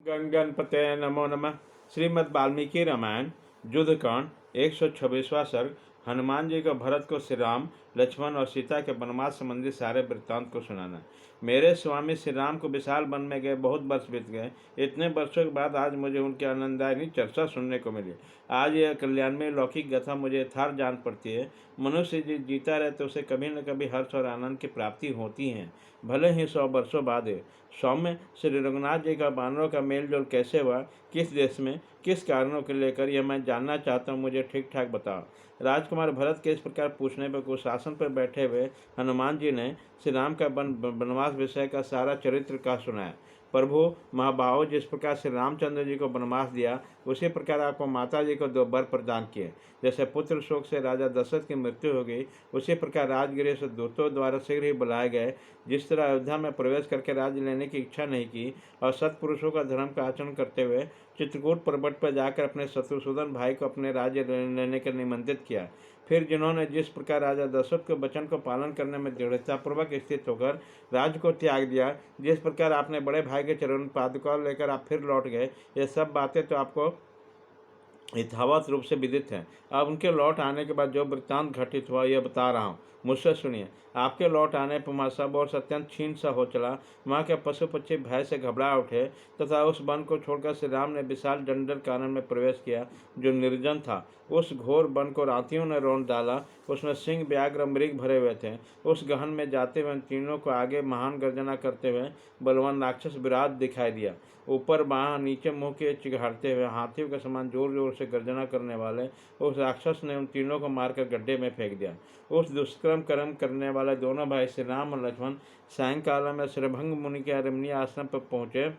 गणपते नमो नमः। श्रीमद् वाल्मीकि रामायण युद्धकांड 126वां सर्ग। हनुमान जी को भरत को श्री राम लक्ष्मण और सीता के वनवास संबंधी सारे वृत्तांत को सुनाना। मेरे स्वामी श्री राम को विशाल वन में गए बहुत वर्ष बीत गए। इतने वर्षों के बाद आज मुझे उनकी आनंददायी चर्चा सुनने को मिली। आज यह कल्याणमय लौकिक गाथा मुझे यथार्थ जान पड़ती है। मनुष्य जीता रहे तो उसे कभी न कभी हर्ष और आनंद की प्राप्ति होती है, भले ही 100 वर्षों बाद है। सौम्य, श्री रघुनाथ जी का वानरों का मेल जोल कैसे हुआ, किस देश में, किस कारणों के लेकर, यह मैं जानना चाहता हूँ, मुझे ठीक ठाक बताओ। राजकुमार भरत के इस प्रकार पूछने पर कुशासन पर बैठे हुए हनुमान जी ने श्री राम का वनवास विषय का सारा चरित्र का सुनाया। प्रभु महाबाहो, जिस प्रकार श्री रामचंद्र जी को वनवास दिया, उसी प्रकार आपको माता जी को 2 वर प्रदान किए। जैसे पुत्र शोक से राजा दशरथ की मृत्यु हो गई, उसी प्रकार राजगृह से दूतों द्वारा शीघ्र ही बुलाए गए। जिस तरह अयोध्या में प्रवेश करके राज्य लेने की इच्छा नहीं की और सत्पुरुषों का धर्म का आचरण करते हुए चित्रकूट पर्वत पर जाकर अपने शत्रुसूदन भाई को अपने राज्य लेने के निमंत्रित किया, फिर जिन्होंने जिस प्रकार राजा दशरथ के वचन को पालन करने में दृढ़तापूर्वक स्थित होकर राज्य को त्याग दिया, जिस प्रकार आपने बड़े भाई के चरण पादुका लेकर आप फिर लौट गए, ये सब बातें तो आपको यथावत रूप से विदित है। अब उनके लौट आने के बाद जो वृत्तांत घटित हुआ यह बता रहा हूँ, मुझसे सुनिए। आपके लौट आने पर वहाँ सब और अत्यंत क्षीण सा हो चला। वहाँ के पशु पक्षी भय से घबरा उठे तथा उस वन को छोड़कर श्री राम ने विशाल जंगल कानन में प्रवेश किया, जो निर्जन था। उस घोर वन को रातियों ने रौंद डाला। उसमें सिंह, व्याघ्र, मृग भरे हुए थे। उस गहन में जाते हुए तीनों को आगे महान गर्जना करते हुए बलवान राक्षस विराट दिखाई दिया। ऊपर बाहाँ नीचे मुँह के चिघाड़ते हुए हाथियों के समान जोर जोर से गर्जना करने वाले उस राक्षस ने उन तीनों को मारकर गड्ढे में फेंक दिया। उस दुष्कर्म कर्म करने वाले दोनों भाई श्री राम और लक्ष्मण सायंकाल में शरभंग मुनि के रमणीय आश्रम पर पहुंचे।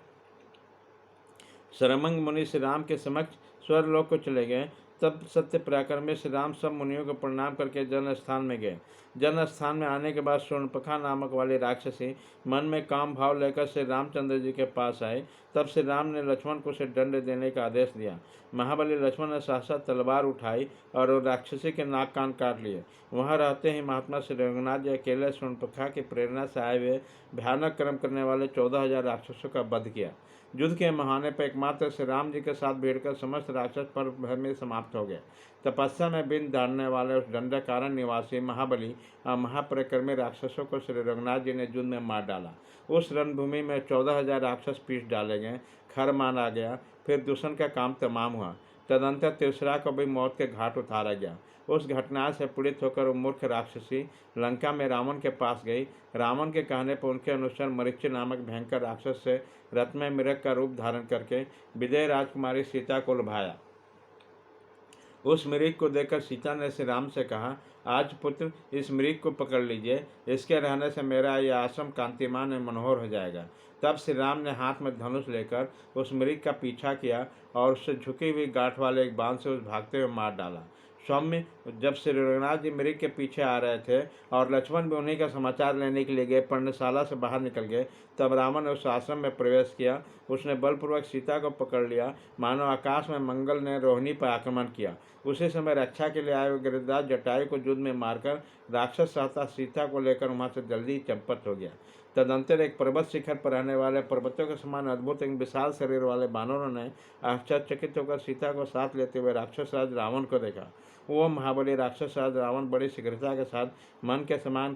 शरभंग मुनि श्री राम के समक्ष स्वर्गलोक को चले गए। तब सत्य पराक्रमी श्री राम सब मुनियों को प्रणाम करके जन स्थान में गए। जन स्थान में आने के बाद स्वर्णपखा नामक वाली राक्षसी मन में काम भाव लेकर श्री रामचंद्र जी के पास आए। तब श्री राम ने लक्ष्मण को उसे दंड देने का आदेश दिया। महाबली लक्ष्मण ने साक्षात तलवार उठाई और राक्षसी के नाक कान काट लिए। वहाँ रहते ही महात्मा श्री रघुनाथ जी अकेले स्वर्णपखा की प्रेरणा से आए हुए भयानक कर्म करने वाले 14,000 राक्षसों का वध किया। युद्ध के महाने पर एकमात्र श्री राम जी के साथ भिड़कर समस्त राक्षस पर भय में समाप्त हो गए। तपस्या में बिंद धारने वाले उस दंडकारण्य निवासी महाबली और महापरिक्रमी राक्षसों को श्री रघुनाथ जी ने युद्ध में मार डाला। उस रणभूमि में 14,000 राक्षस पीट डाले गए, खर मारा गया। फिर दूषण का काम तमाम हुआ। तदंतर तिरसरा को भी मौत के घाट उतारा गया। उस घटना से पीड़ित होकर वो मूर्ख राक्षसी लंका में रावण के पास गई। रावण के कहने पर उनके अनुसार मरीचि नामक भयंकर राक्षस से रथ में मृग का रूप धारण करके विदेह राजकुमारी सीता को लुभाया। उस मृग को देखकर सीता ने श्री राम से कहा, आज पुत्र, इस मृग को पकड़ लीजिए, इसके रहने से मेरा यह आश्रम कांतिमान एवं मनोहर हो जाएगा। तब श्री राम ने हाथ में धनुष लेकर उस मृग का पीछा किया और उससे झुकी हुई गांठ वाले एक बाण से उस भागते हुए मार डाला। सौम्य, जब श्री रघुनाथ जी मृग के पीछे आ रहे थे और लक्ष्मण भी उन्हीं का समाचार लेने के लिए गए, पर्णशाला से बाहर निकल गए, तब रावण ने उस आश्रम में प्रवेश किया। उसने बलपूर्वक सीता को पकड़ लिया, मानो आकाश में मंगल ने रोहिणी पर आक्रमण किया। उसी समय रक्षा के लिए आए हुए गिरिराज जटायु को युद्ध में मारकर राक्षस सहता सीता को लेकर वहां से जल्दी चंपत हो गया। तदंतर एक पर्वत शिखर पर रहने वाले पर्वतों के समान अद्भुत एक विशाल शरीर वाले बानरों ने आश्चर्यचकित होकर सीता को साथ लेते हुए राक्षस राज रावण को देखा। वो महाबली राक्षस राज रावण बड़ी शीघ्रता के साथ मन के समान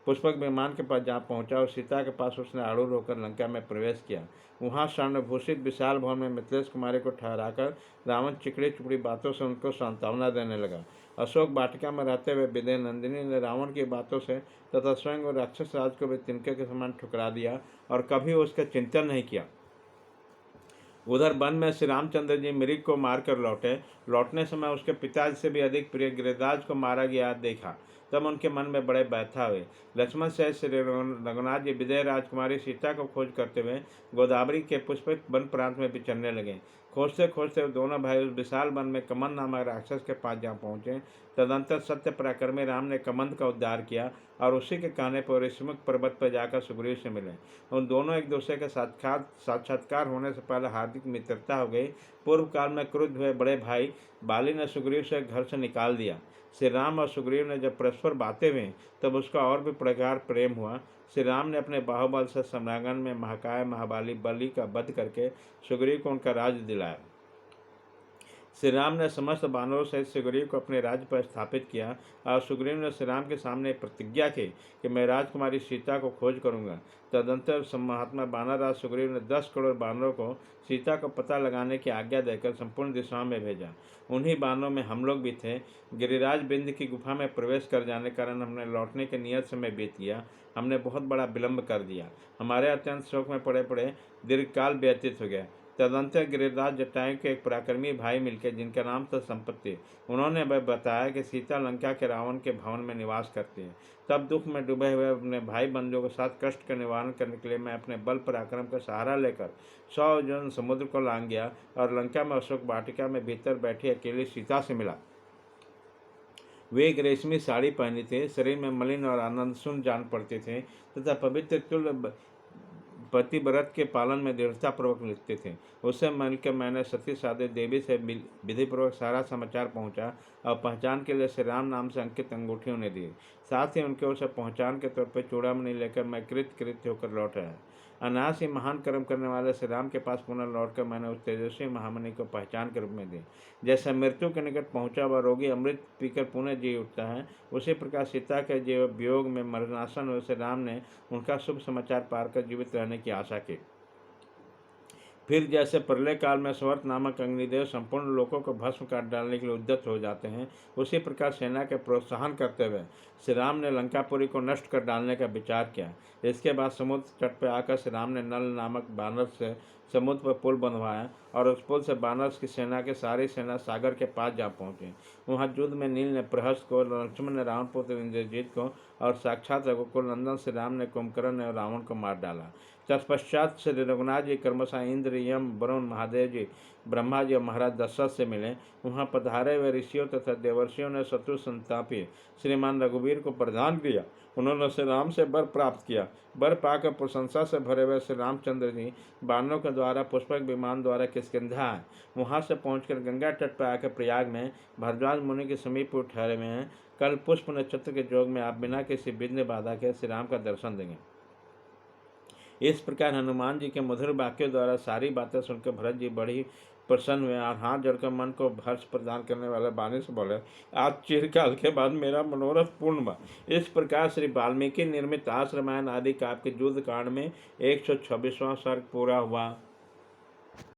पुष्पक विमान के पास जा पहुंचा और सीता के पास उसने आरूढ़ होकर लंका में प्रवेश किया। वहां स्वर्णभूषित विशाल भवन में मिथिलेश कुमारी को ठहराकर रावण चिकड़ी चुपड़ी बातों से उनको सांत्वना देने लगा। अशोक वाटिका में रहते हुए विदेह नंदिनी ने रावण की बातों से तथा स्वयं और राक्षस राज को भी तिनके के समान ठुकरा दिया और कभी उसका चिंतन नहीं किया। उधर वन में श्री रामचंद्र जी मृग को मारकर लौटे। लौटने समय उसके पिताजी से भी अधिक प्रिय गिरिराज को मारा गया देखा। तब उनके मन में बड़े व्यथा हुए। लक्ष्मण सहित श्री रघुनाथ जी विजय राजकुमारी सीता को खोज करते हुए गोदावरी के पुष्पित वन प्रांत में विचरने लगे। खोजते खोजते दोनों भाई उस विशाल वन में कमंद नामक राक्षस के पास जा पहुंचे। तदंतर सत्य पराक्रमी राम ने कमंद का उद्धार किया और उसी के कहने पर ऋषिमुख पर्वत पर जाकर सुग्रीव से मिले। उन दोनों एक दूसरे के साक्षात्कार होने से पहले हार्दिक मित्रता हो गई। पूर्व काल में क्रुद्ध हुए बड़े भाई बाली ने सुग्रीव से घर से निकाल दिया। श्री राम और सुग्रीव ने जब परस्पर बातें हुई तब उसका और भी प्रगाढ़ प्रेम हुआ। श्री राम ने अपने बाहुबल से सम्रांगण में महाकाय महाबली बलि का वध करके सुग्रीव को उनका राज्य दिलाया। श्री राम ने समस्त बानरों सहित सुग्रीव को अपने राज्य पर स्थापित किया और सुग्रीव ने श्री राम के सामने प्रतिज्ञा की कि मैं राजकुमारी सीता को खोज करूंगा। तदंतर महात्मा बानरराज सुग्रीव ने 10 करोड़ बानरों को सीता का पता लगाने की आज्ञा देकर संपूर्ण दिशाओं में भेजा। उन्हीं बानरों में हम लोग भी थे। गिरिराज बिंद की गुफा में प्रवेश कर जाने के कारण हमने लौटने के नियत समय बीत गया। हमने बहुत बड़ा विलंब कर दिया। हमारे अत्यंत शोक में पड़े पड़े दीर्घकाल व्यतीत हो गया। तदंतर गिरिराज जटायु के एक पराक्रमी भाई मिलकर, जिनका नाम था संपत्ति, उन्होंने वह बताया कि सीता लंका के रावण के भवन में निवास करती है। तब दुख में डूबे हुए अपने भाई बंधुओं के साथ कष्ट का निवारण करने के लिए मैं अपने बल पराक्रम का सहारा लेकर 100 योजन समुद्र को लांग गया और लंका में अशोक वाटिका में भीतर बैठी अकेली सीता से मिला। वे एक रेशमी साड़ी पहनी थे, शरीर में मलिन और आनंद शून्य जान पड़ते थे तथा पवित्र तुल्य पतिव्रत के पालन में दृढ़तापूर्वक लिखते थे। उससे मिलकर मैंने सती साधे देवी से विधिपूर्वक सारा समाचार पहुंचा और पहचान के लिए श्री राम नाम से अंकित अंगूठी उन्हें दी। साथ ही उनके ओर पहचान के तौर पर चूड़ामणि लेकर मैं कृत्य होकर लौट आया। अनायास ही महान कर्म करने वाले श्री राम के पास पुनः लौटकर मैंने उस तेजस्वी महामुनि को पहचान के रूप में दी। जैसे मृत्यु के निकट पहुंचा हुआ रोगी अमृत पीकर पुनः जी उठता है, उसी प्रकार सीता के जीव वियोग में मरणासन हुए श्री राम ने उनका शुभ समाचार पाकर जीवित रहने की आशा की। फिर जैसे प्रलय काल में स्वर्त नामक अग्निदेव संपूर्ण लोकों को भस्म काट डालने के लिए उद्यत हो जाते हैं, उसी प्रकार सेना के प्रोत्साहन करते हुए श्री राम ने लंकापुरी को नष्ट कर डालने का विचार किया। इसके बाद समुद्र तट पर आकर श्री राम ने नल नामक बानर से समुद्र पर पुल बंधवाया और उस पुल से बानर की सेना के सारी सेना सागर के पास जा पहुंची। वहां युद्ध में नील ने प्रहस्त को, लक्ष्मण ने रावण पुत्र इंद्रजीत को और साक्षात रघुकुल नंदन श्री राम ने कुंभकर्ण और रावण को मार डाला। तत्पश्चात श्री रघुनाथ जी क्रमशः इंद्र, यम, वरुण, महादेव जी, ब्रह्मा जी और महाराज दशरथ से मिले। वहां पधारे हुए ऋषियों तथा देवर्षियों ने शत्रु संतापी श्रीमान रघुवीर को प्रदान किया। उन्होंने श्री राम से वर प्राप्त किया। वर पाकर प्रशंसा से भरे हुए श्री रामचंद्र जी बानरों के द्वारा पुष्पक विमान द्वारा किष्किंधा आए। वहां से पहुंचकर गंगा तट पर आकर प्रयाग में भरद्वाज मुनि के समीप ठहरे हुए हैं। कल पुष्प नक्षत्र के योग में आप बिना किसी विघ्न बाधा के श्री राम का दर्शन देंगे। इस प्रकार हनुमान जी के मधुर वाक्यों द्वारा सारी बातें सुनकर भरत जी बड़ी प्रसन्न हुए और हाथ जोड़कर मन को हर्ष प्रदान करने वाले वाणी से बोले, आज चिरकाल के बाद मेरा मनोरथ पूर्ण हुआ। इस प्रकार श्री वाल्मीकि निर्मित आस रामायण आदि काव्य के युद्ध कांड में 126वां सर्ग पूरा हुआ।